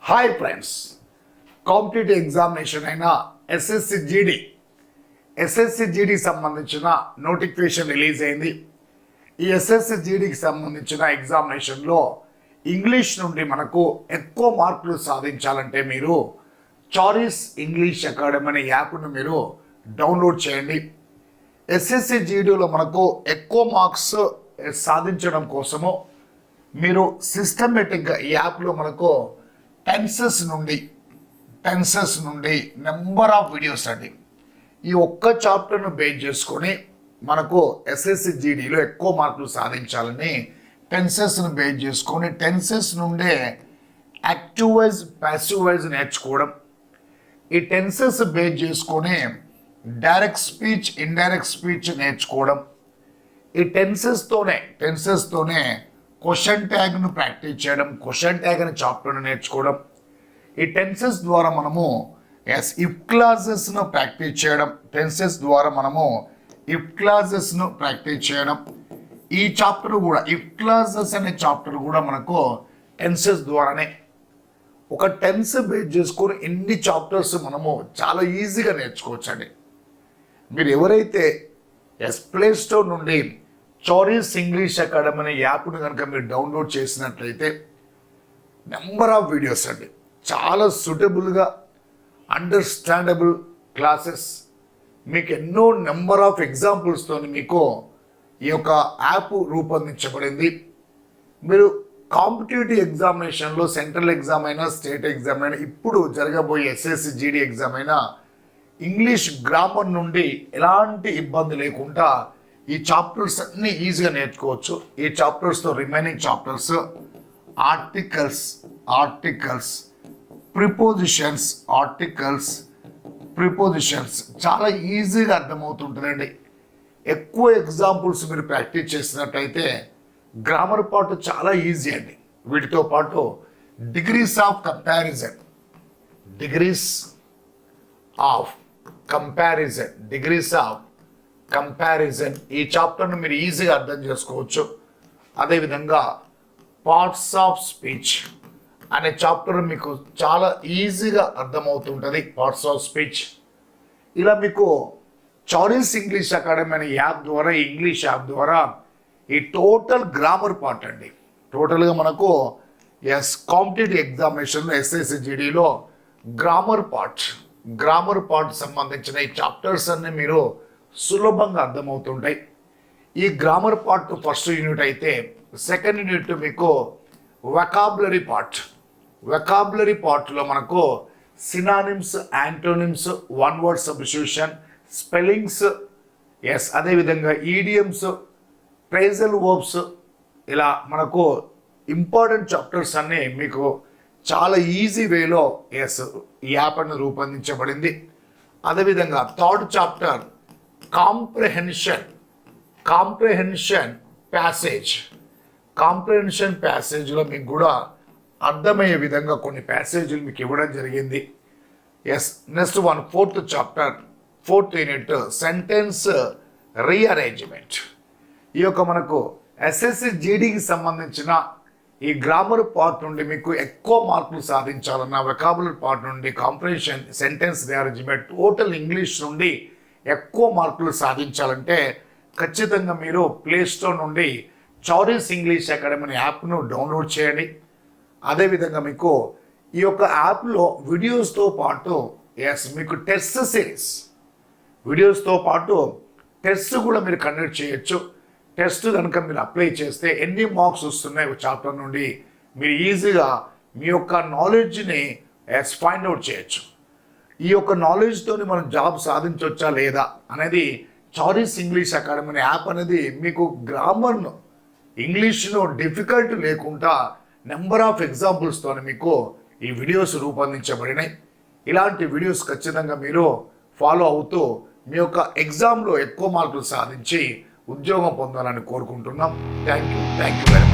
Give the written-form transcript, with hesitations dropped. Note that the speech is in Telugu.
హాయ్ ఫ్రెండ్స్, కాంపిటేటివ్ ఎగ్జామినేషన్ అయిన ఎస్ఎస్సి జీడీ సంబంధించిన నోటిఫికేషన్ రిలీజ్ అయింది. ఈ ఎస్ఎస్సి జీడీకి సంబంధించిన ఎగ్జామినేషన్లో ఇంగ్లీష్ నుండి మనకు ఎక్కువ మార్కులు సాధించాలంటే మీరు చాయిస్ ఇంగ్లీష్ అకాడమీ అనే యాప్ను మీరు డౌన్లోడ్ చేయండి. ఎస్ఎస్సి జీడీలో మనకు ఎక్కువ మార్క్స్ సాధించడం కోసము మీరు సిస్టమేటిక్గా ఈ యాప్లో మనకు టెన్సెస్ నుండి నెంబర్ ఆఫ్ వీడియోస్ అండి. ఈ ఒక్క చాప్టర్ను బేస్ చేసుకొని మనకు ఎస్ఎస్సి జీడీలో ఎక్కువ మార్కులు సాధించాలని టెన్సెస్ను బేస్ చేసుకొని టెన్సెస్ నుండే యాక్టివ్ వైజ్ ప్యాసివ్ వైజ్ నేర్చుకోవడం, ఈ టెన్సెస్ బేస్ చేసుకొని డైరెక్ట్ స్పీచ్ ఇండైరెక్ట్ స్పీచ్ నేర్చుకోవడం, ఈ టెన్సెస్తోనే క్వశ్చన్ ట్యాగ్ను ప్రాక్టీస్ చేయడం, క్వశ్చన్ ట్యాగ్ అనే చాప్టర్ను నేర్చుకోవడం, ఈ టెన్సెస్ ద్వారా మనము ఇఫ్ క్లాజెస్ను ప్రాక్టీస్ చేయడం, ప్రాక్టీస్ చేయడం. ఈ చాప్టర్ కూడా ఇఫ్ క్లాజెస్ అనే చాప్టర్ కూడా మనకు టెన్సెస్ ద్వారానే ఒక టెన్స్ బేస్ చేసుకొని ఎన్ని చాప్టర్స్ మనము చాలా ఈజీగా నేర్చుకోవచ్చండి. మీరు ఎవరైతే ప్లే స్టోర్ నుండి చాయిస్ ఇంగ్లీష్ అకాడమీ అనే యాప్ను కనుక మీరు డౌన్లోడ్ చేసినట్లయితే నెంబర్ ఆఫ్ వీడియోస్ అండి, చాలా సూటబుల్గా అండర్స్టాండబుల్ క్లాసెస్, మీకు ఎన్నో నెంబర్ ఆఫ్ ఎగ్జాంపుల్స్తో మీకు ఈ యొక్క యాప్ రూపొందించబడింది. మీరు కాంపిటేటివ్ ఎగ్జామినేషన్లో సెంట్రల్ ఎగ్జామ్ అయినా స్టేట్ ఎగ్జామ్ అయినా ఇప్పుడు జరగబోయే ఎస్ఎస్సి జీడీ ఎగ్జామ్ అయినా ఇంగ్లీష్ గ్రామర్ నుండి ఎలాంటి ఇబ్బంది లేకుండా ఈ చాప్టర్స్ అన్నీ ఈజీగా నేర్చుకోవచ్చు. ఈ చాప్టర్స్తో రిమైనింగ్ చాప్టర్స్ ఆర్టికల్స్ ప్రిపోజిషన్స్ చాలా ఈజీగా అర్థమవుతుంటుందండి. ఎక్కువ ఎగ్జాంపుల్స్ మీరు ప్రాక్టీస్ చేసినట్టయితే గ్రామర్ పార్ట్ చాలా ఈజీ అండి. వీటితో పాటు డిగ్రీస్ ఆఫ్ కంపారిజన్ ఈ చాప్టర్ను మీరు ఈజీగా అర్థం చేసుకోవచ్చు. అదేవిధంగా పార్ట్స్ ఆఫ్ స్పీచ్ అనే చాప్టర్ మీకు చాలా ఈజీగా అర్థమవుతుంటుంది. పార్ట్స్ ఆఫ్ స్పీచ్ ఇలా మీకు చాయిస్ ఇంగ్లీష్ అకాడమీ అనే యాప్ ద్వారా, ఈ ఇంగ్లీష్ యాప్ ద్వారా ఈ టోటల్ గ్రామర్ పార్ట్ అండి, టోటల్గా మనకు కాంపిటేటివ్ ఎగ్జామినేషన్లో ఎస్ఎస్సి జీడీలో గ్రామర్ పార్ట్ సంబంధించిన ఈ చాప్టర్స్ అన్ని మీరు సులభంగా అర్థమవుతుంటాయి. ఈ గ్రామర్ పార్ట్ ఫస్ట్ యూనిట్ అయితే సెకండ్ యూనిట్ మీకు వెకాబులరీ పార్ట్లో మనకు synonyms, antonyms, one word substitution, spellings, అదేవిధంగా ఈడియమ్స్, ఫ్రేజల్ వర్బ్స్, ఇలా మనకు ఇంపార్టెంట్ చాప్టర్స్ అన్నీ మీకు చాలా ఈజీ వేలో ఈ యాప్ అని రూపొందించబడింది. అదేవిధంగా థర్డ్ చాప్టర్ కాంప్రహెన్షన్ ప్యాసేజ్లో మీకు కూడా అర్థమయ్యే విధంగా కొన్ని ప్యాసేజీలు మీకు ఇవ్వడం జరిగింది. Next one fourth unit sentence rearrangement. ఈ యొక్క మనకు ఎస్ఎస్సి జీడీకి సంబంధించిన ఈ గ్రామర్ పార్ట్ నుండి మీకు ఎక్కువ మార్కులు సాధించాలన్న వెకాబులరీ పార్ట్ నుండి comprehension, sentence rearrangement, total English నుండి ఎక్కువ మార్కులు సాధించాలంటే ఖచ్చితంగా మీరు ప్లే స్టోర్ నుండి చాయిస్ ఇంగ్లీష్ అకాడమీ అనే యాప్ను డౌన్లోడ్ చేయండి. అదేవిధంగా మీకు ఈ యొక్క యాప్లో వీడియోస్తో పాటు మీకు టెస్ట్ సిరీస్, వీడియోస్తో పాటు టెస్ట్ కూడా మీరు కండక్ట్ చేయొచ్చు. టెస్ట్ కనుక మీరు అప్లై చేస్తే ఎన్ని మార్క్స్ వస్తున్నాయి ఒక చాప్టర్ నుండి మీరు ఈజీగా మీ యొక్క నాలెడ్జ్ని ఫైండ్ అవుట్ చేయొచ్చు. ఈ యొక్క నాలెడ్జ్తో మనం జాబ్ సాధించవచ్చా లేదా అనేది చాయిస్ ఇంగ్లీష్ అకాడమీ అనే యాప్ అనేది మీకు గ్రామర్ను, ఇంగ్లీష్ను డిఫికల్ట్ లేకుండా నెంబర్ ఆఫ్ ఎగ్జాంపుల్స్తో మీకు ఈ వీడియోస్ రూపొందించబడినాయి. ఇలాంటి వీడియోస్ ఖచ్చితంగా మీరు ఫాలో అవుతూ మీ యొక్క ఎగ్జామ్లో ఎక్కువ మార్కులు సాధించి ఉద్యోగం పొందాలని కోరుకుంటున్నాం. Thank you very much.